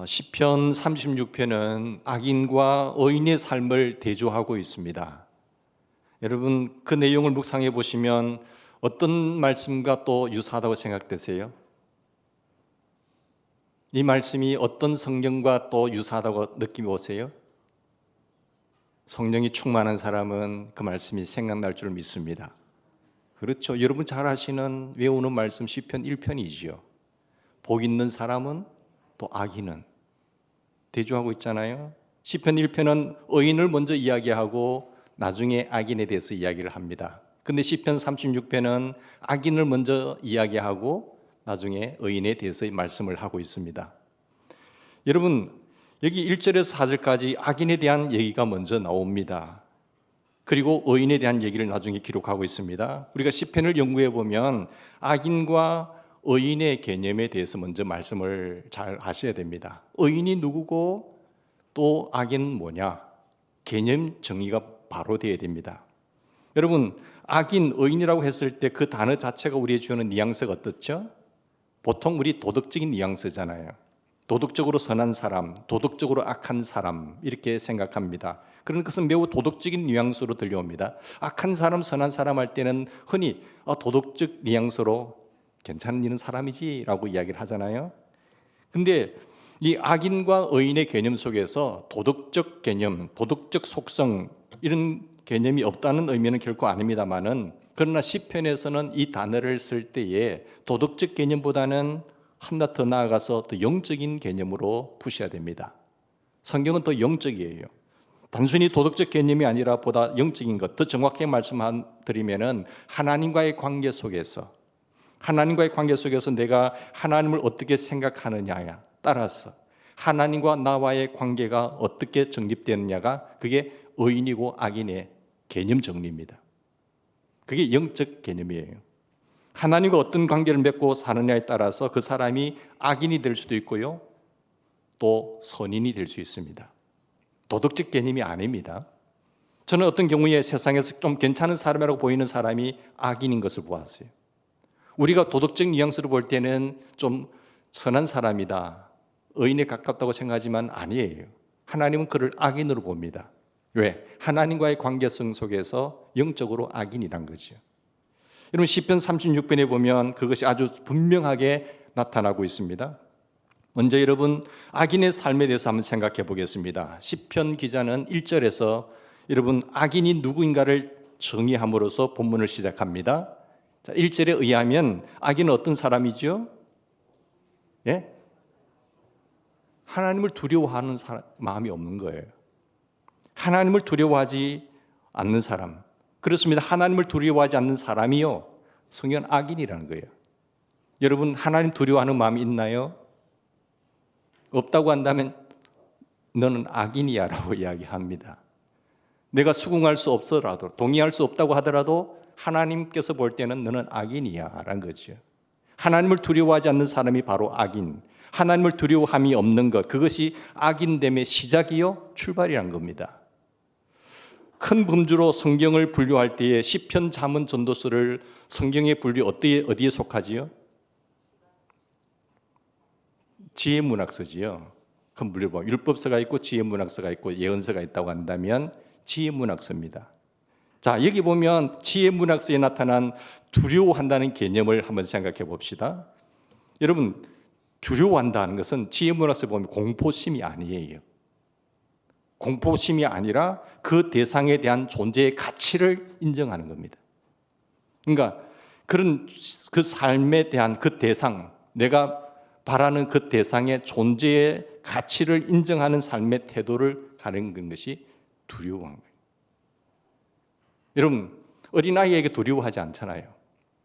시편 36편은 악인과 의인의 삶을 대조하고 있습니다. 여러분, 그 내용을 묵상해 보시면 어떤 말씀과 또 유사하다고 생각되세요? 이 말씀이 어떤 성경과 또 유사하다고 느낌이 오세요? 성령이 충만한 사람은 그 말씀이 생각날 줄 믿습니다. 그렇죠. 여러분 잘 아시는 외우는 말씀 시편 1편이지요. 복 있는 사람은 또 악인은 대조하고 있잖아요. 시편 1편은 의인을 먼저 이야기하고 나중에 악인에 대해서 이야기를 합니다. 근데 시편 36편은 악인을 먼저 이야기하고 나중에 의인에 대해서 말씀을 하고 있습니다. 여러분, 여기 1절에서 4절까지 악인에 대한 얘기가 먼저 나옵니다. 그리고 의인에 대한 얘기를 나중에 기록하고 있습니다. 우리가 시편을 연구해 보면 악인과 의인의 개념에 대해서 먼저 말씀을 잘 하셔야 됩니다. 의인이 누구고 또 악인은 뭐냐? 개념 정의가 바로 되어야 됩니다. 여러분, 악인, 의인이라고 했을 때 그 단어 자체가 우리에게 주는 뉘앙스가 어떻죠? 보통 우리 도덕적인 뉘앙스잖아요. 도덕적으로 선한 사람, 도덕적으로 악한 사람 이렇게 생각합니다. 그런 것은 매우 도덕적인 뉘앙스로 들려옵니다. 악한 사람, 선한 사람 할 때는 흔히 도덕적 뉘앙스로 괜찮은 일은 사람이지라고 이야기를 하잖아요. 근데 이 악인과 의인의 개념 속에서 도덕적 개념, 도덕적 속성 이런 개념이 없다는 의미는 결코 아닙니다만은 그러나 시편에서는 이 단어를 쓸 때에 도덕적 개념보다는 하나 더 나아가서 더 영적인 개념으로 푸셔야 됩니다. 성경은 더 영적이에요. 단순히 도덕적 개념이 아니라 보다 영적인 것, 더 정확하게 말씀드리면은 하나님과의 관계 속에서 내가 하나님을 어떻게 생각하느냐에 따라서 하나님과 나와의 관계가 어떻게 정립되느냐가 그게 의인이고 악인의 개념 정리입니다. 그게 영적 개념이에요. 하나님과 어떤 관계를 맺고 사느냐에 따라서 그 사람이 악인이 될 수도 있고요, 또 선인이 될 수 있습니다. 도덕적 개념이 아닙니다. 저는 어떤 경우에 세상에서 좀 괜찮은 사람이라고 보이는 사람이 악인인 것을 보았어요. 우리가 도덕적 뉘앙스로 볼 때는 좀 선한 사람이다, 의인에 가깝다고 생각하지만 아니에요. 하나님은 그를 악인으로 봅니다. 왜? 하나님과의 관계성 속에서 영적으로 악인이란 거죠. 여러분, 시편 36편에 보면 그것이 아주 분명하게 나타나고 있습니다. 먼저 여러분, 악인의 삶에 대해서 한번 생각해 보겠습니다. 시편 기자는 1절에서 여러분 악인이 누구인가를 정의함으로써 본문을 시작합니다. 자, 1절에 의하면 악인은 어떤 사람이죠? 예? 하나님을 두려워하는 마음이 없는 거예요. 하나님을 두려워하지 않는 사람. 그렇습니다. 하나님을 두려워하지 않는 사람이요, 성경은 악인이라는 거예요. 여러분, 하나님 두려워하는 마음이 있나요? 없다고 한다면 너는 악인이야 라고 이야기합니다. 내가 수긍할 수 없더라도, 동의할 수 없다고 하더라도 하나님께서 볼 때는 너는 악인이야 라는 거죠. 하나님을 두려워하지 않는 사람이 바로 악인, 하나님을 두려워함이 없는 것, 그것이 악인됨의 시작이요 출발이란 겁니다. 큰 범주로 성경을 분류할 때에 시편, 잠언, 전도서를 성경의 분류 어디에 속하지요? 지혜문학서지요. 큰 분류 보면 율법서가 있고 지혜문학서가 있고 예언서가 있다고 한다면 지혜문학서입니다. 자, 여기 보면 지혜문학서에 나타난 두려워한다는 개념을 한번 생각해 봅시다. 여러분, 두려워한다는 것은 지혜문학서에 보면 공포심이 아니에요. 공포심이 아니라 그 대상에 대한 존재의 가치를 인정하는 겁니다. 그러니까 그런 그 삶에 대한 그 대상, 내가 바라는 그 대상의 존재의 가치를 인정하는 삶의 태도를 가리는 것이 두려워한 거예요. 여러분, 어린아이에게 두려워하지 않잖아요.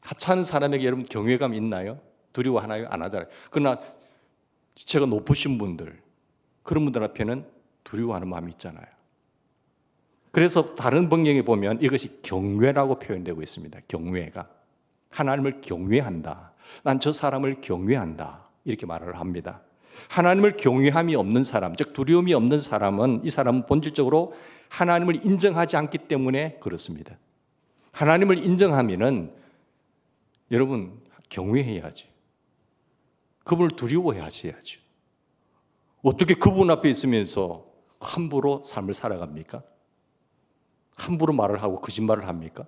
하찮은 사람에게 여러분 경외감 있나요? 두려워하나요? 안 하잖아요. 그러나 지체가 높으신 분들, 그런 분들 앞에는 두려워하는 마음이 있잖아요. 그래서 다른 번역에 보면 이것이 경외라고 표현되고 있습니다. 경외가 하나님을 경외한다, 난 저 사람을 경외한다, 이렇게 말을 합니다. 하나님을 경외함이 없는 사람, 즉 두려움이 없는 사람은, 이 사람은 본질적으로 하나님을 인정하지 않기 때문에 그렇습니다. 하나님을 인정하면은 여러분 경외해야지, 그분을 두려워하셔야죠. 어떻게 그분 앞에 있으면서 함부로 삶을 살아갑니까? 함부로 말을 하고 거짓말을 합니까?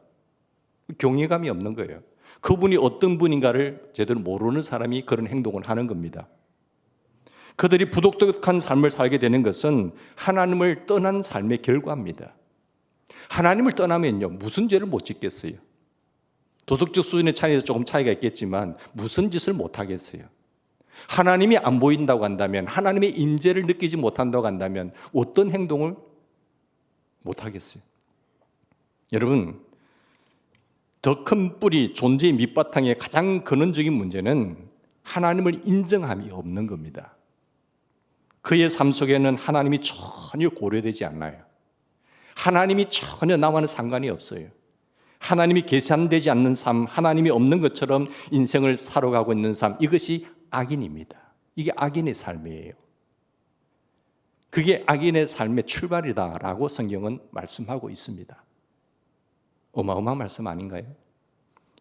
경외감이 없는 거예요. 그분이 어떤 분인가를 제대로 모르는 사람이 그런 행동을 하는 겁니다. 그들이 부도덕한 삶을 살게 되는 것은 하나님을 떠난 삶의 결과입니다. 하나님을 떠나면요, 무슨 죄를 못 짓겠어요? 도덕적 수준의 차이에서 조금 차이가 있겠지만 무슨 짓을 못 하겠어요? 하나님이 안 보인다고 한다면, 하나님의 임재를 느끼지 못한다고 한다면 어떤 행동을 못 하겠어요? 여러분, 더 큰 뿌리, 존재의 밑바탕의 가장 근원적인 문제는 하나님을 인정함이 없는 겁니다. 그의 삶 속에는 하나님이 전혀 고려되지 않아요. 하나님이 전혀 나와는 상관이 없어요. 하나님이 계산되지 않는 삶, 하나님이 없는 것처럼 인생을 살아가고 있는 삶, 이것이 악인입니다. 이게 악인의 삶이에요. 그게 악인의 삶의 출발이다라고 성경은 말씀하고 있습니다. 어마어마한 말씀 아닌가요?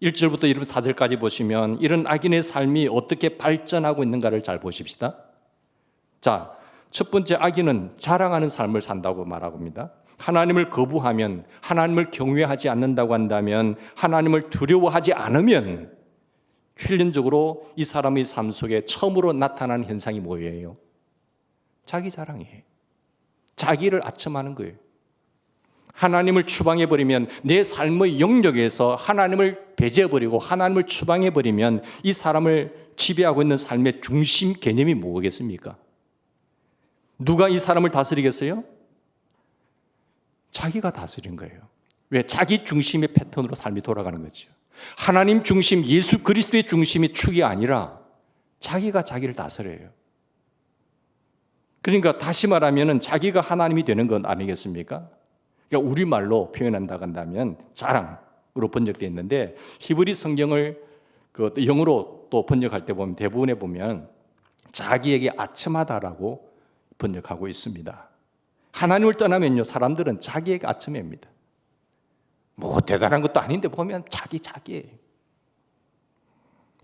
1절부터 4절까지 보시면 이런 악인의 삶이 어떻게 발전하고 있는가를 잘 보십시다. 자, 첫 번째, 악인은 자랑하는 삶을 산다고 말하고 있습니다. 하나님을 거부하면, 하나님을 경외하지 않는다고 한다면, 하나님을 두려워하지 않으면 필연적으로 이 사람의 삶 속에 처음으로 나타나는 현상이 뭐예요? 자기 자랑이에요. 자기를 아첨하는 거예요. 하나님을 추방해버리면, 내 삶의 영역에서 하나님을 배제해버리고 하나님을 추방해버리면 이 사람을 지배하고 있는 삶의 중심 개념이 뭐겠습니까? 누가 이 사람을 다스리겠어요? 자기가 다스린 거예요. 왜? 자기 중심의 패턴으로 삶이 돌아가는 거죠. 하나님 중심, 예수 그리스도의 중심이 축이 아니라 자기가 자기를 다스려요. 그러니까 다시 말하면 자기가 하나님이 되는 건 아니겠습니까? 그러니까 우리말로 표현한다고 한다면 자랑으로 번역되어 있는데, 히브리 성경을 영어로 또 번역할 때 보면 대부분에 보면 자기에게 아첨하다라고 번역하고 있습니다. 하나님을 떠나면요, 사람들은 자기에게 아첨합니다. 뭐 대단한 것도 아닌데 보면 자기예요.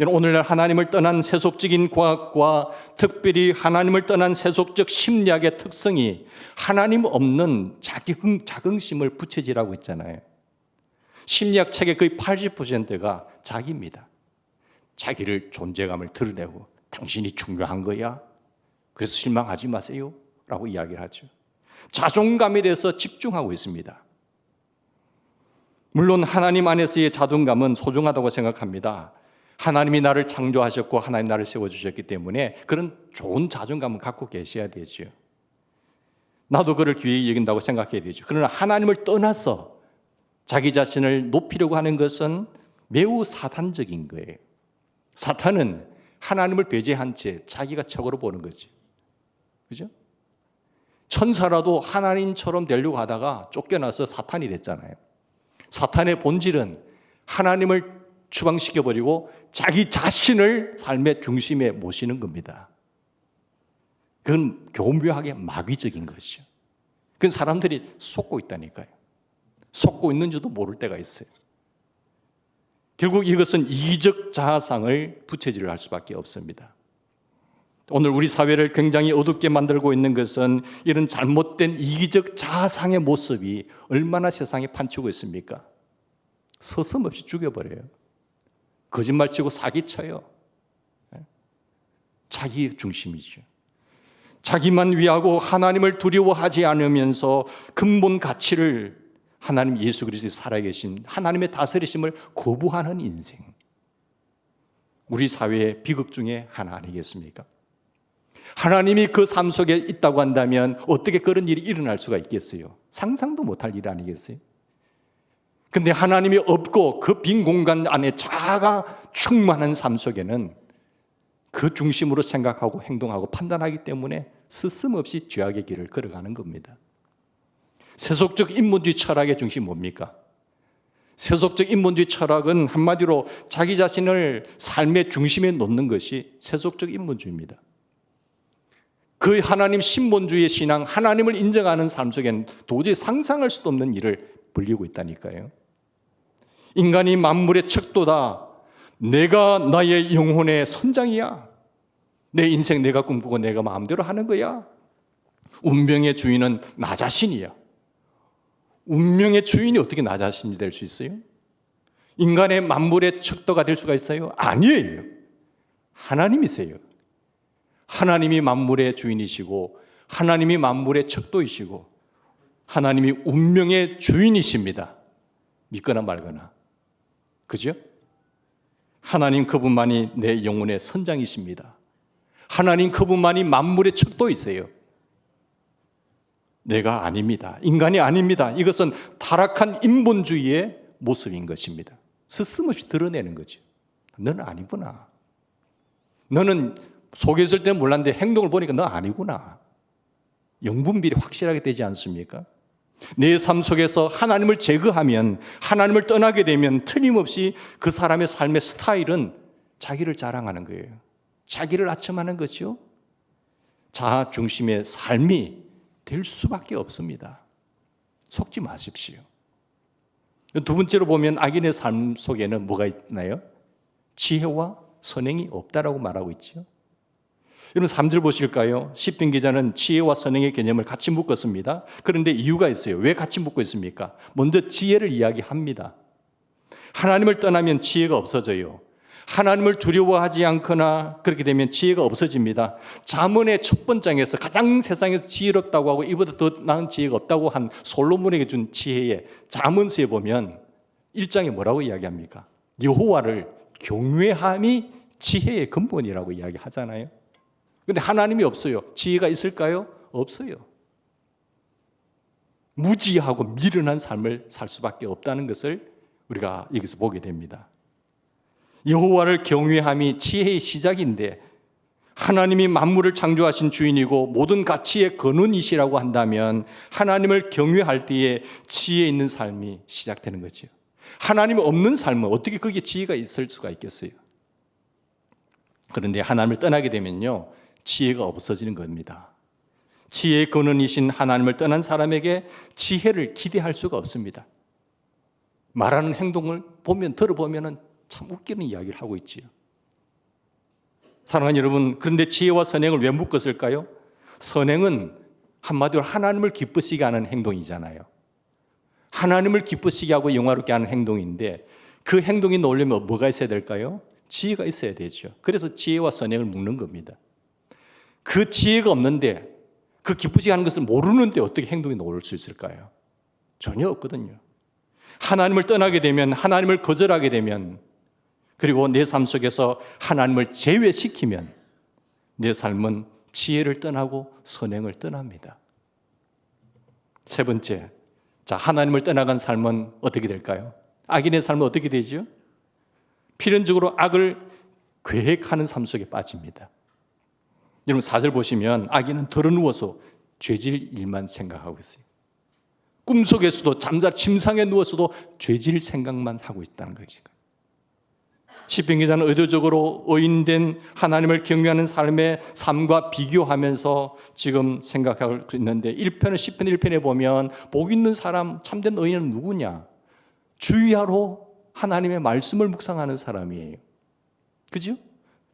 오늘날 하나님을 떠난 세속적인 과학과 특별히 하나님을 떠난 세속적 심리학의 특성이 하나님 없는 자긍심을 부채질하고 있잖아요. 심리학 책의 거의 80%가 자기입니다. 자기를 존재감을 드러내고 당신이 중요한 거야, 그래서 실망하지 마세요 라고 이야기를 하죠. 자존감에 대해서 집중하고 있습니다. 물론 하나님 안에서의 자존감은 소중하다고 생각합니다. 하나님이 나를 창조하셨고 하나님 나를 세워주셨기 때문에 그런 좋은 자존감을 갖고 계셔야 되죠. 나도 그를 귀히 여긴다고 생각해야 되죠. 그러나 하나님을 떠나서 자기 자신을 높이려고 하는 것은 매우 사탄적인 거예요. 사탄은 하나님을 배제한 채 자기가 척으로 보는 거지. 그죠? 천사라도 하나님처럼 되려고 하다가 쫓겨나서 사탄이 됐잖아요. 사탄의 본질은 하나님을 추방시켜버리고 자기 자신을 삶의 중심에 모시는 겁니다. 그건 교묘하게 마귀적인 것이죠. 그건 사람들이 속고 있다니까요. 속고 있는지도 모를 때가 있어요. 결국 이것은 이기적 자아상을 부채질을 할 수밖에 없습니다. 오늘 우리 사회를 굉장히 어둡게 만들고 있는 것은 이런 잘못된 이기적 자아상의 모습이 얼마나 세상에 판치고 있습니까? 서슴없이 죽여버려요. 거짓말치고 사기쳐요. 자기 중심이죠. 자기만 위하고 하나님을 두려워하지 않으면서 근본 가치를, 하나님 예수 그리스도의 살아계신 하나님의 다스리심을 거부하는 인생, 우리 사회의 비극 중에 하나 아니겠습니까? 하나님이 그 삶 속에 있다고 한다면 어떻게 그런 일이 일어날 수가 있겠어요? 상상도 못할 일 아니겠어요? 근데 하나님이 없고 그 빈 공간 안에 자아가 충만한 삶 속에는 그 중심으로 생각하고 행동하고 판단하기 때문에 스스럼없이 죄악의 길을 걸어가는 겁니다. 세속적 인본주의 철학의 중심이 뭡니까? 세속적 인본주의 철학은 한마디로 자기 자신을 삶의 중심에 놓는 것이 세속적 인본주의입니다. 그 하나님 신본주의의 신앙, 하나님을 인정하는 삶 속에는 도저히 상상할 수도 없는 일을 벌이고 있다니까요. 인간이 만물의 척도다. 내가 나의 영혼의 선장이야. 내 인생 내가 꿈꾸고 내가 마음대로 하는 거야. 운명의 주인은 나 자신이야. 운명의 주인이 어떻게 나 자신이 될 수 있어요? 인간의 만물의 척도가 될 수가 있어요? 아니에요. 하나님이세요. 하나님이 만물의 주인이시고 하나님이 만물의 척도이시고 하나님이 운명의 주인이십니다. 믿거나 말거나. 그죠? 하나님 그분만이 내 영혼의 선장이십니다. 하나님 그분만이 만물의 척도이세요. 내가 아닙니다. 인간이 아닙니다. 이것은 타락한 인본주의의 모습인 것입니다. 스스럼없이 드러내는 거죠. 너는 아니구나. 너는 속에 있을 때는 몰랐는데 행동을 보니까 너 아니구나. 영분별이 확실하게 되지 않습니까? 내 삶 속에서 하나님을 제거하면, 하나님을 떠나게 되면 틀림없이 그 사람의 삶의 스타일은 자기를 자랑하는 거예요. 자기를 아첨하는 거죠. 자아 중심의 삶이 될 수밖에 없습니다. 속지 마십시오. 두 번째로 보면 악인의 삶 속에는 뭐가 있나요? 지혜와 선행이 없다라고 말하고 있죠. 여러분 3절 보실까요? 시편 기자는 지혜와 선행의 개념을 같이 묶었습니다. 그런데 이유가 있어요. 왜 같이 묶고 있습니까? 먼저 지혜를 이야기합니다. 하나님을 떠나면 지혜가 없어져요. 하나님을 두려워하지 않거나 그렇게 되면 지혜가 없어집니다. 잠언의 첫 번장에서 가장 세상에서 지혜롭다고 하고 이보다 더 나은 지혜가 없다고 한 솔로몬에게 준 지혜의 잠언서에 보면 1장에 뭐라고 이야기합니까? 여호와를 경외함이 지혜의 근본이라고 이야기하잖아요. 그런데 하나님이 없어요. 지혜가 있을까요? 없어요. 무지하고 미련한 삶을 살 수밖에 없다는 것을 우리가 여기서 보게 됩니다. 여호와를 경외함이 지혜의 시작인데 하나님이 만물을 창조하신 주인이고 모든 가치의 근원이시라고 한다면 하나님을 경외할 때에 지혜 있는 삶이 시작되는 거죠. 하나님이 없는 삶은 어떻게 거기에 지혜가 있을 수가 있겠어요? 그런데 하나님을 떠나게 되면요, 지혜가 없어지는 겁니다. 지혜의 근원이신 하나님을 떠난 사람에게 지혜를 기대할 수가 없습니다. 말하는 행동을 들어보면 참 웃기는 이야기를 하고 있지요. 사랑하는 여러분, 그런데 지혜와 선행을 왜 묶었을까요? 선행은 한마디로 하나님을 기쁘시게 하는 행동이잖아요. 하나님을 기쁘시게 하고 영화롭게 하는 행동인데 그 행동이 나오려면 뭐가 있어야 될까요? 지혜가 있어야 되죠. 그래서 지혜와 선행을 묶는 겁니다. 그 지혜가 없는데 그 기쁘시게 하는 것을 모르는데 어떻게 행동이 나올 수 있을까요? 전혀 없거든요. 하나님을 떠나게 되면, 하나님을 거절하게 되면, 그리고 내 삶 속에서 하나님을 제외시키면 내 삶은 지혜를 떠나고 선행을 떠납니다. 세 번째, 자, 하나님을 떠나간 삶은 어떻게 될까요? 악인의 삶은 어떻게 되죠? 필연적으로 악을 계획하는 삶 속에 빠집니다. 여러분 4절 보시면 악인은 드러누워서 죄질 일만 생각하고 있어요. 꿈속에서도 침상에 누워서도 죄질 생각만 하고 있다는 것이죠. 시편 기자는 의도적으로 의인된 하나님을 경외하는 삶의 삶과 비교하면서 지금 생각하고 있는데 1편은 시편 1편에 보면 복 있는 사람, 참된 의인은 누구냐? 주의하로 하나님의 말씀을 묵상하는 사람이에요. 그죠?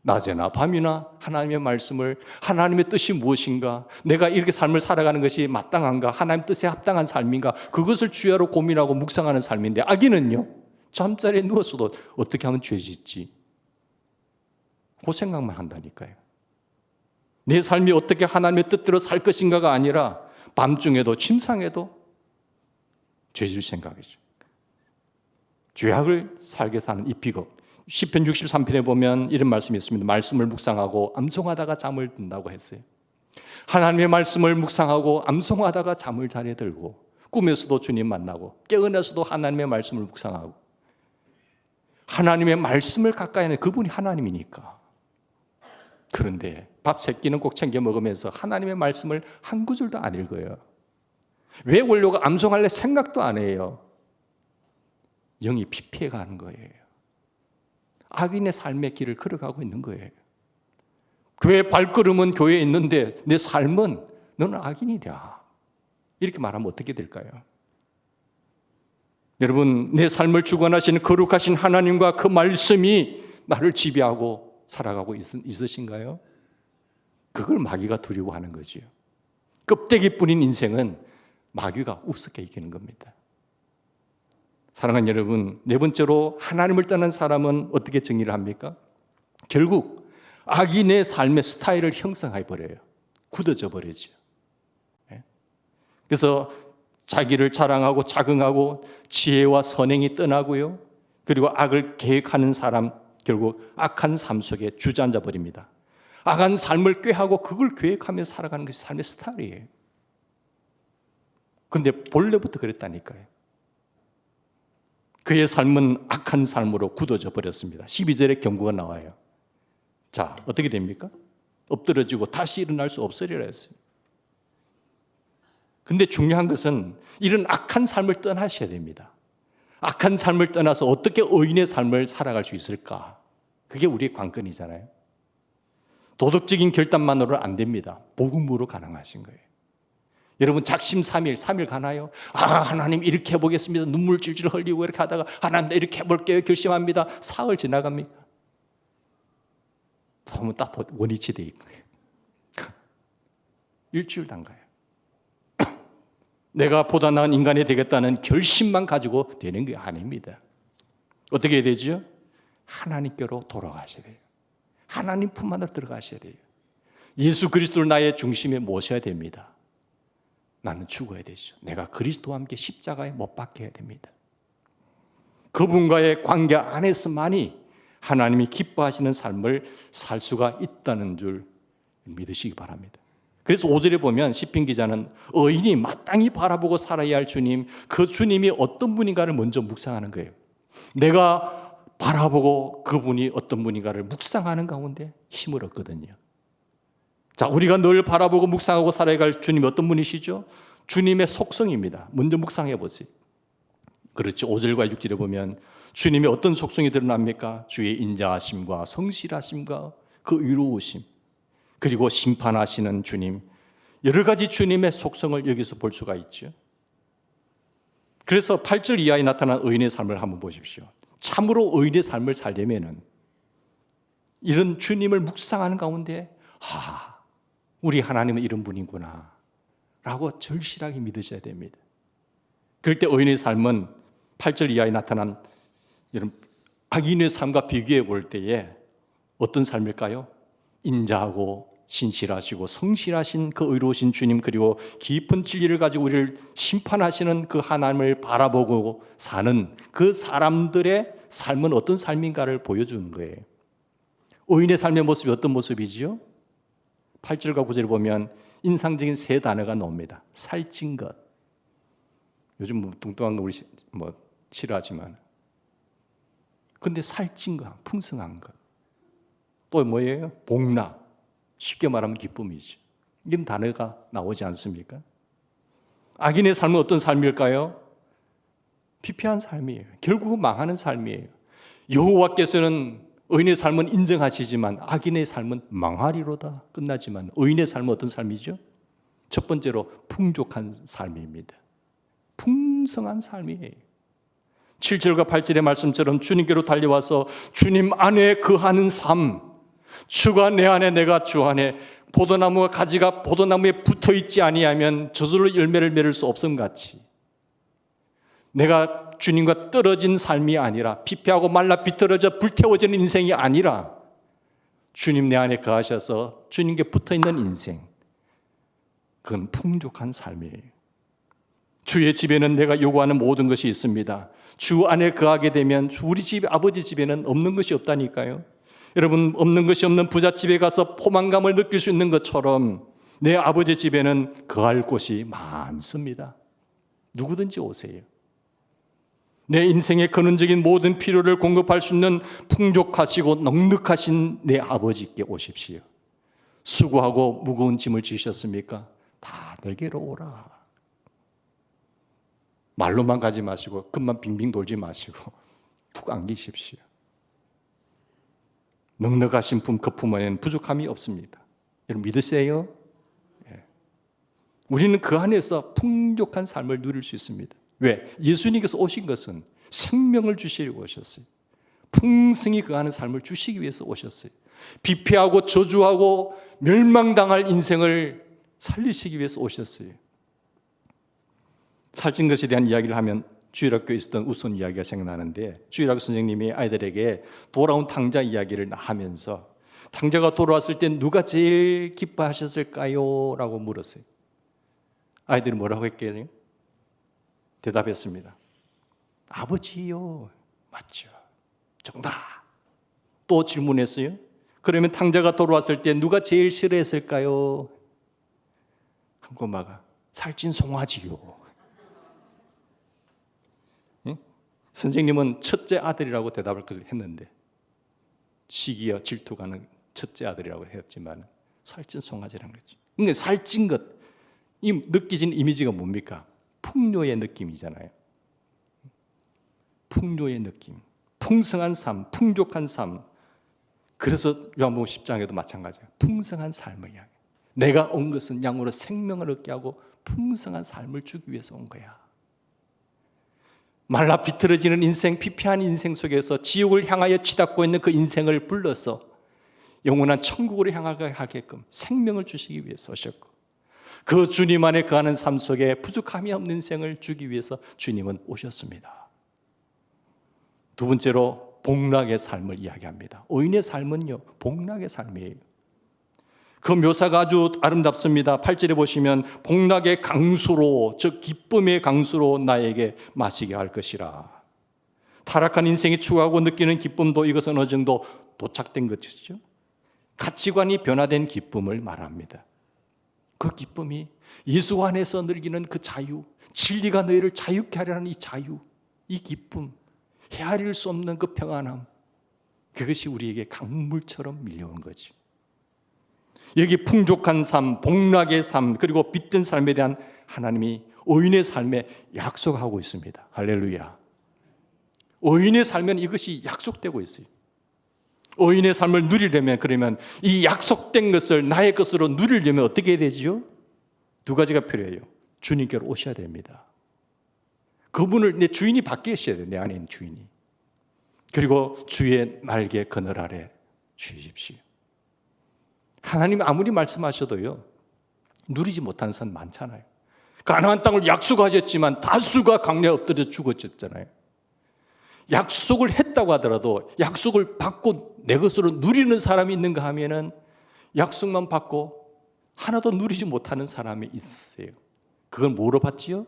낮에나 밤이나 하나님의 말씀을, 하나님의 뜻이 무엇인가, 내가 이렇게 삶을 살아가는 것이 마땅한가, 하나님 뜻에 합당한 삶인가, 그것을 주야로 고민하고 묵상하는 삶인데 악인은요, 잠자리에 누웠어도 어떻게 하면 죄 짓지? 그 생각만 한다니까요. 내 삶이 어떻게 하나님의 뜻대로 살 것인가가 아니라 밤중에도 침상에도 죄질 생각이죠. 죄악을 살게 사는 이 비극. 시편 63편에 보면 이런 말씀이 있습니다. 말씀을 묵상하고 암송하다가 잠을 든다고 했어요. 하나님의 말씀을 묵상하고 암송하다가 잠을 자리에 들고 꿈에서도 주님 만나고 깨어나서도 하나님의 말씀을 묵상하고 하나님의 말씀을 가까이 하는 그분이 하나님이니까. 그런데 밥 3끼는 꼭 챙겨 먹으면서 하나님의 말씀을 한 구절도 안 읽어요. 왜 원료가 암송할래 생각도 안 해요. 영이 피폐해가는 거예요. 악인의 삶의 길을 걸어가고 있는 거예요. 교회 발걸음은 교회에 있는데 내 삶은 너는 악인이다. 이렇게 말하면 어떻게 될까요? 여러분, 내 삶을 주관하시는 거룩하신 하나님과 그 말씀이 나를 지배하고 살아가고 있으신가요? 그걸 마귀가 두려워하는 거지요. 껍데기 뿐인 인생은 마귀가 우습게 이기는 겁니다. 사랑하는 여러분, 네 번째로 하나님을 떠난 사람은 어떻게 정리를 합니까? 결국 악인의 삶의 스타일을 형성해 버려요. 굳어져 버리죠. 그래서 자기를 자랑하고 자긍하고 지혜와 선행이 떠나고요. 그리고 악을 계획하는 사람, 결국 악한 삶 속에 주저앉아 버립니다. 악한 삶을 꾀하고 그걸 계획하며 살아가는 것이 삶의 스타일이에요. 그런데 본래부터 그랬다니까요. 그의 삶은 악한 삶으로 굳어져 버렸습니다. 12절에 경고가 나와요. 자, 어떻게 됩니까? 엎드러지고 다시 일어날 수 없으리라 했어요. 근데 중요한 것은 이런 악한 삶을 떠나셔야 됩니다. 악한 삶을 떠나서 어떻게 의인의 삶을 살아갈 수 있을까? 그게 우리의 관건이잖아요. 도덕적인 결단만으로는 안 됩니다. 복음으로 가능하신 거예요. 여러분 작심 삼일 가나요? 하나님 이렇게 해보겠습니다. 눈물 질질 흘리고 이렇게 하다가 하나님 이렇게 해볼게요. 결심합니다. 사흘 지나갑니까? 보면 딱 원위치 돼 있고요. 일주일 단가요. 내가 보다 나은 인간이 되겠다는 결심만 가지고 되는 게 아닙니다. 어떻게 해야 되죠? 하나님께로 돌아가셔야 돼요. 하나님 품 안으로 들어가셔야 돼요. 예수 그리스도를 나의 중심에 모셔야 됩니다. 나는 죽어야 되죠. 내가 그리스도와 함께 십자가에 못 박혀야 됩니다. 그분과의 관계 안에서만이 하나님이 기뻐하시는 삶을 살 수가 있다는 줄 믿으시기 바랍니다. 그래서 5절에 보면 시편 기자는 의인이 마땅히 바라보고 살아야 할 주님, 그 주님이 어떤 분인가를 먼저 묵상하는 거예요. 내가 바라보고 그분이 어떤 분인가를 묵상하는 가운데 힘을 얻거든요. 자, 우리가 늘 바라보고 묵상하고 살아야 할 주님이 어떤 분이시죠? 주님의 속성입니다. 먼저 묵상해 보세요. 그렇죠. 5절과 6절에 보면 주님의 어떤 속성이 드러납니까? 주의 인자하심과 성실하심과 그 의로우심, 그리고 심판하시는 주님, 여러 가지 주님의 속성을 여기서 볼 수가 있죠. 그래서 8절 이하에 나타난 의인의 삶을 한번 보십시오. 참으로 의인의 삶을 살려면은 이런 주님을 묵상하는 가운데 우리 하나님은 이런 분이구나 라고 절실하게 믿으셔야 됩니다. 그럴 때 의인의 삶은 8절 이하에 나타난 이런 악인의 삶과 비교해 볼 때에 어떤 삶일까요? 인자하고 신실하시고 성실하신 그 의로우신 주님, 그리고 깊은 진리를 가지고 우리를 심판하시는 그 하나님을 바라보고 사는 그 사람들의 삶은 어떤 삶인가를 보여주는 거예요. 의인의 삶의 모습이 어떤 모습이지요? 8절과 9절을 보면 인상적인 세 단어가 나옵니다. 살찐 것. 요즘 뭐 뚱뚱한 거 우리 싫어하지만, 근데 살찐 것, 풍성한 것. 또 뭐예요? 복락. 쉽게 말하면 기쁨이죠. 이런 단어가 나오지 않습니까? 악인의 삶은 어떤 삶일까요? 피폐한 삶이에요. 결국은 망하는 삶이에요. 여호와께서는 의인의 삶은 인정하시지만 악인의 삶은 망하리로다 끝나지만 의인의 삶은 어떤 삶이죠? 첫 번째로 풍족한 삶입니다. 풍성한 삶이에요. 7절과 8절의 말씀처럼 주님께로 달려와서 주님 안에 거하는 삶, 주가 내 안에 내가 주 안에, 포도나무와 가지가 포도나무에 붙어있지 아니하면 저절로 열매를 맺을 수 없음같이 내가 주님과 떨어진 삶이 아니라 피폐하고 말라 비틀어져 불태워지는 인생이 아니라 주님 내 안에 거하셔서 주님께 붙어있는 인생, 그건 풍족한 삶이에요. 주의 집에는 내가 요구하는 모든 것이 있습니다. 주 안에 거하게 되면 우리 집, 아버지 집에는 없는 것이 없다니까요. 여러분, 없는 것이 없는 부잣집에 가서 포만감을 느낄 수 있는 것처럼 내 아버지 집에는 거할 곳이 많습니다. 누구든지 오세요. 내 인생의 근원적인 모든 필요를 공급할 수 있는 풍족하시고 넉넉하신 내 아버지께 오십시오. 수고하고 무거운 짐을 지셨습니까? 다 내게로 오라. 말로만 가지 마시고 끝만 빙빙 돌지 마시고 푹 안기십시오. 넉넉하신 품, 그 품 안에는 부족함이 없습니다. 여러분 믿으세요? 예. 우리는 그 안에서 풍족한 삶을 누릴 수 있습니다. 왜? 예수님께서 오신 것은 생명을 주시려고 오셨어요. 풍성히 거하는 삶을 주시기 위해서 오셨어요. 비패하고 저주하고 멸망당할 인생을 살리시기 위해서 오셨어요. 살찐 것에 대한 이야기를 하면 주일학교에 있었던 우선 이야기가 생각나는데, 주일학교 선생님이 아이들에게 돌아온 탕자 이야기를 하면서 탕자가 돌아왔을 때 누가 제일 기뻐하셨을까요? 라고 물었어요. 아이들이 뭐라고 했겠어요? 대답했습니다. 아버지요. 맞죠. 정답. 또 질문했어요. 그러면 탕자가 돌아왔을 때 누가 제일 싫어했을까요? 한 꼬마가 살찐 송아지요. 예? 선생님은 첫째 아들이라고 대답을 했는데, 시기와 질투가는 첫째 아들이라고 했지만 살찐 송아지라는 거죠. 근데 살찐 것, 이 느껴진 이미지가 뭡니까? 풍요의 느낌이잖아요. 풍요의 느낌, 풍성한 삶, 풍족한 삶. 그래서 요한복음 10장에도 마찬가지예요. 풍성한 삶을 향해, 내가 온 것은 양으로 생명을 얻게 하고 풍성한 삶을 주기 위해서 온 거야. 말라 비틀어지는 인생, 피폐한 인생 속에서 지옥을 향하여 치닫고 있는 그 인생을 불러서 영원한 천국으로 향하게 하게끔 생명을 주시기 위해서 오셨고, 그 주님 안에 거하는 삶 속에 부족함이 없는 인생을 주기 위해서 주님은 오셨습니다. 두 번째로 복락의 삶을 이야기합니다. 의인의 삶은요, 복락의 삶이에요. 그 묘사가 아주 아름답습니다. 8절에 보시면 복락의 강수로, 즉 기쁨의 강수로 나에게 마시게 할 것이라. 타락한 인생이 추구하고 느끼는 기쁨도 이것은 어느 정도 도착된 것이죠. 가치관이 변화된 기쁨을 말합니다. 그 기쁨이 예수 안에서 느끼는 그 자유, 진리가 너희를 자유케 하려는 이 자유, 이 기쁨, 헤아릴 수 없는 그 평안함, 그것이 우리에게 강물처럼 밀려온 거지. 여기 풍족한 삶, 복락의 삶, 그리고 빛된 삶에 대한 하나님이 의인의 삶에 약속하고 있습니다. 할렐루야. 의인의 삶에는 이것이 약속되고 있어요. 의인의 삶을 누리려면, 그러면 이 약속된 것을 나의 것으로 누리려면 어떻게 해야 되지요? 두 가지가 필요해요. 주님께로 오셔야 됩니다. 그분을, 내 주인이 밖에 계셔야 돼요. 내 안에 있는 주인이. 그리고 주의 날개 그늘 아래 쉬십시오. 하나님이 아무리 말씀하셔도요, 누리지 못하는 사람 많잖아요. 가나안 땅을 약속하셨지만 다수가 강야에 엎드려 죽었잖아요. 약속을 했다고 하더라도 약속을 받고 내 것으로 누리는 사람이 있는가 하면은 약속만 받고 하나도 누리지 못하는 사람이 있어요. 그걸 뭐로 받지요?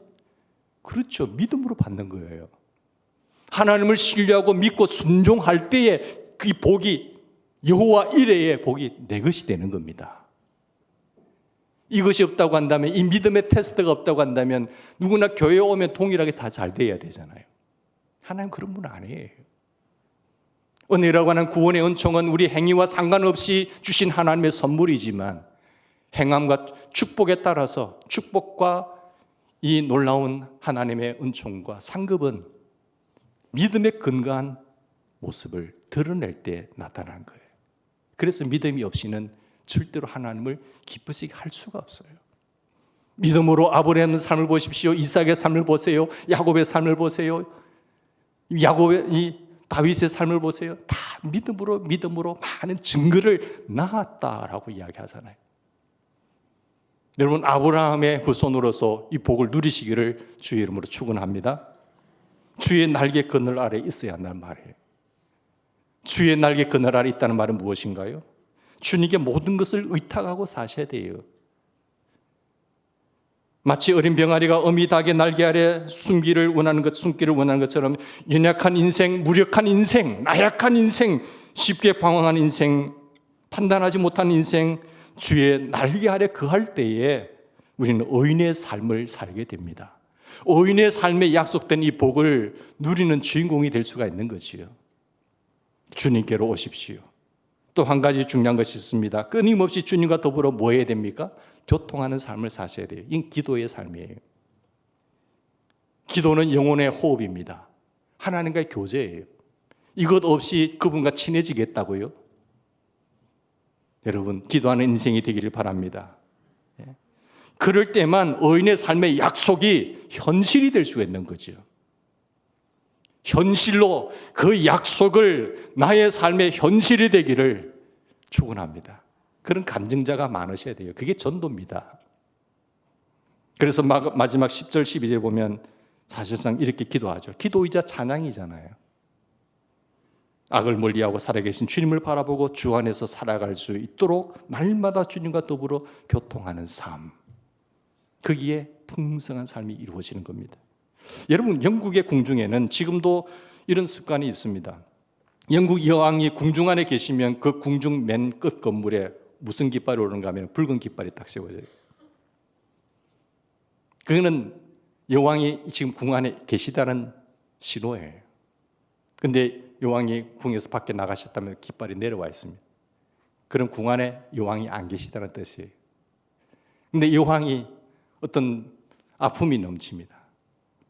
그렇죠. 믿음으로 받는 거예요. 하나님을 신뢰하고 믿고 순종할 때에 그 복이, 여호와 이레의 복이 내 것이 되는 겁니다. 이것이 없다고 한다면, 이 믿음의 테스트가 없다고 한다면 누구나 교회에 오면 동일하게 다 잘 돼야 되잖아요. 하나님 그런 분 아니에요. 은혜라고 하는 구원의 은총은 우리 행위와 상관없이 주신 하나님의 선물이지만, 행함과 축복에 따라서 축복과 이 놀라운 하나님의 은총과 상급은 믿음의 근거한 모습을 드러낼 때 나타난 거예요. 그래서 믿음이 없이는 절대로 하나님을 기쁘시게 할 수가 없어요. 믿음으로 아브라함의 삶을 보십시오. 이삭의 삶을 보세요. 야곱의 삶을 보세요. 이 다윗의 삶을 보세요. 다 믿음으로 많은 증거를 낳았다라고 이야기하잖아요. 여러분, 아브라함의 후손으로서 이 복을 누리시기를 주의 이름으로 축원합니다. 주의 날개 그늘 아래 있어야 한다는 말이에요. 주의 날개 그늘 아래 있다는 말은 무엇인가요? 주님께 모든 것을 의탁하고 사셔야 돼요. 마치 어린 병아리가 어미 닭의 날개 아래 숨기를 원하는 것처럼 연약한 인생, 무력한 인생, 나약한 인생, 쉽게 방황한 인생, 판단하지 못한 인생, 주의 날개 아래 거할 때에 우리는 의인의 삶을 살게 됩니다. 의인의 삶에 약속된 이 복을 누리는 주인공이 될 수가 있는 거지요. 주님께로 오십시오. 또 한 가지 중요한 것이 있습니다. 끊임없이 주님과 더불어 뭐 해야 됩니까? 교통하는 삶을 사셔야 돼요. 이 기도의 삶이에요. 기도는 영혼의 호흡입니다. 하나님과의 교제예요. 이것 없이 그분과 친해지겠다고요? 여러분, 기도하는 인생이 되기를 바랍니다. 그럴 때만 의인의 삶의 약속이 현실이 될 수가 있는 거죠. 현실로 그 약속을 나의 삶의 현실이 되기를 축원합니다. 그런 간증자가 많으셔야 돼요. 그게 전도입니다. 그래서 마지막 10절 12절에 보면 사실상 이렇게 기도하죠. 기도이자 찬양이잖아요. 악을 멀리하고 살아계신 주님을 바라보고 주 안에서 살아갈 수 있도록 날마다 주님과 더불어 교통하는 삶. 거기에 풍성한 삶이 이루어지는 겁니다. 여러분, 영국의 궁중에는 지금도 이런 습관이 있습니다. 영국 여왕이 궁중 안에 계시면 그 궁중 맨 끝 건물에 무슨 깃발이 오르는가 하면 붉은 깃발이 딱 세워져요. 그거는 여왕이 지금 궁 안에 계시다는 신호예요. 근데 여왕이 궁에서 밖에 나가셨다면 깃발이 내려와 있습니다. 그럼 궁 안에 여왕이 안 계시다는 뜻이에요. 근데 여왕이 어떤 아픔이 넘칩니다.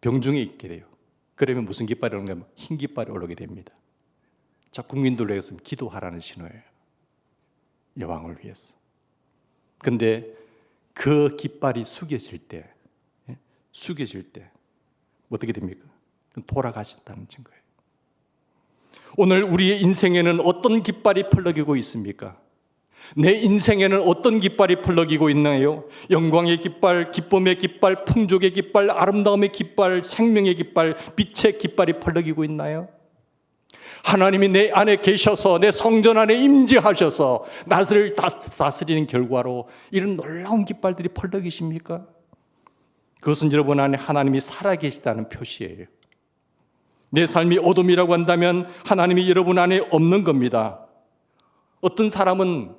병중에 있게 돼요. 그러면 무슨 깃발이 오르는가 하면 흰 깃발이 오르게 됩니다. 자, 국민들로 해서 기도하라는 신호예요. 여왕을 위해서. 근데 그 깃발이 숙여질 때 어떻게 됩니까? 돌아가신다는 증거예요. 오늘 우리의 인생에는 어떤 깃발이 펄럭이고 있습니까? 내 인생에는 어떤 깃발이 펄럭이고 있나요? 영광의 깃발, 기쁨의 깃발, 풍족의 깃발, 아름다움의 깃발, 생명의 깃발, 빛의 깃발이 펄럭이고 있나요? 하나님이 내 안에 계셔서 내 성전 안에 임재하셔서 나를 다스리는 결과로 이런 놀라운 깃발들이 펄럭이십니까? 그것은 여러분 안에 하나님이 살아계시다는 표시예요. 내 삶이 어둠이라고 한다면 하나님이 여러분 안에 없는 겁니다. 어떤 사람은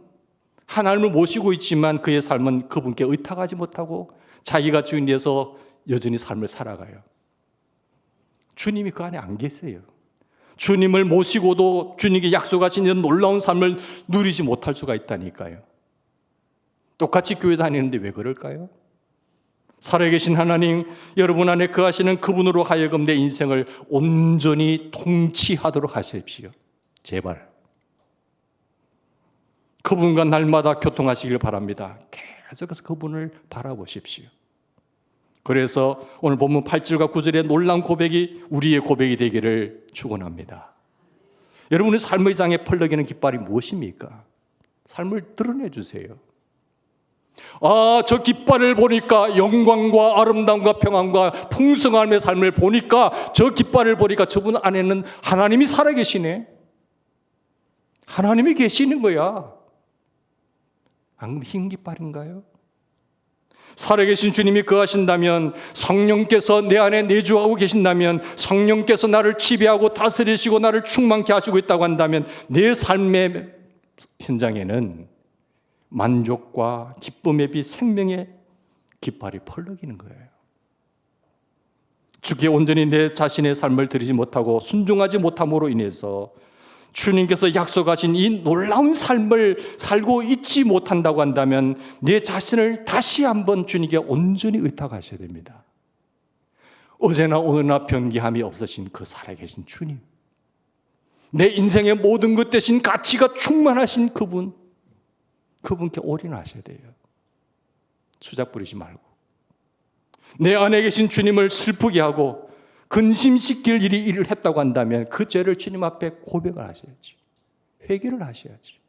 하나님을 모시고 있지만 그의 삶은 그분께 의탁하지 못하고 자기가 주인 되어서 여전히 삶을 살아가요. 주님이 그 안에 안 계세요. 주님을 모시고도 주님께 약속하신 이런 놀라운 삶을 누리지 못할 수가 있다니까요. 똑같이 교회 다니는데 왜 그럴까요? 살아계신 하나님, 여러분 안에 거하시는 그분으로 하여금 내 인생을 온전히 통치하도록 하십시오. 제발. 그분과 날마다 교통하시길 바랍니다. 계속해서 그분을 바라보십시오. 그래서 오늘 본문 8절과 9절의 놀라운 고백이 우리의 고백이 되기를 축원합니다. 여러분의 삶의 장에 펄럭이는 깃발이 무엇입니까? 삶을 드러내 주세요. 저 깃발을 보니까 영광과 아름다움과 평안과 풍성함의 삶을 보니까 저 깃발을 보니까 저분 안에는 하나님이 살아계시네. 하나님이 계시는 거야. 안 그럼 흰 깃발인가요? 살아계신 주님이 거하신다면, 성령께서 내 안에 내주하고 계신다면, 성령께서 나를 지배하고 다스리시고 나를 충만케 하시고 있다고 한다면 내 삶의 현장에는 만족과 기쁨의 빛, 생명의 깃발이 펄럭이는 거예요. 주께 온전히 내 자신의 삶을 드리지 못하고 순종하지 못함으로 인해서 주님께서 약속하신 이 놀라운 삶을 살고 있지 못한다고 한다면 내 자신을 다시 한번 주님께 온전히 의탁하셔야 됩니다. 어제나 오늘나 변기함이 없으신 그 살아계신 주님, 내 인생의 모든 것 대신 가치가 충만하신 그분께 올인하셔야 돼요. 수작 부리지 말고 내 안에 계신 주님을 슬프게 하고 근심시킬 일을 했다고 한다면 그 죄를 주님 앞에 고백을 하셔야지. 회개를 하셔야지.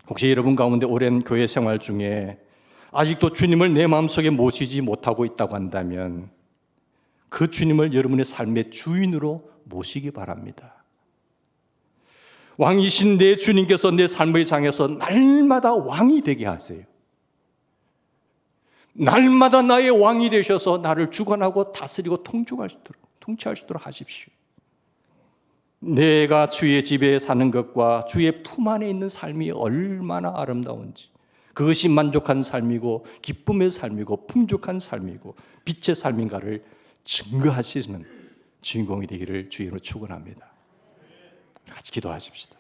혹시 여러분 가운데 오랜 교회 생활 중에 아직도 주님을 내 마음속에 모시지 못하고 있다고 한다면 그 주님을 여러분의 삶의 주인으로 모시기 바랍니다. 왕이신 내 주님께서 내 삶의 장에서 날마다 왕이 되게 하세요. 날마다 나의 왕이 되셔서 나를 주관하고 다스리고 통치할 수 있도록 하십시오. 내가 주의 집에 사는 것과 주의 품 안에 있는 삶이 얼마나 아름다운지, 그것이 만족한 삶이고 기쁨의 삶이고 풍족한 삶이고 빛의 삶인가를 증거하시는 주인공이 되기를 주님으로 축원합니다. 같이 기도하십시다.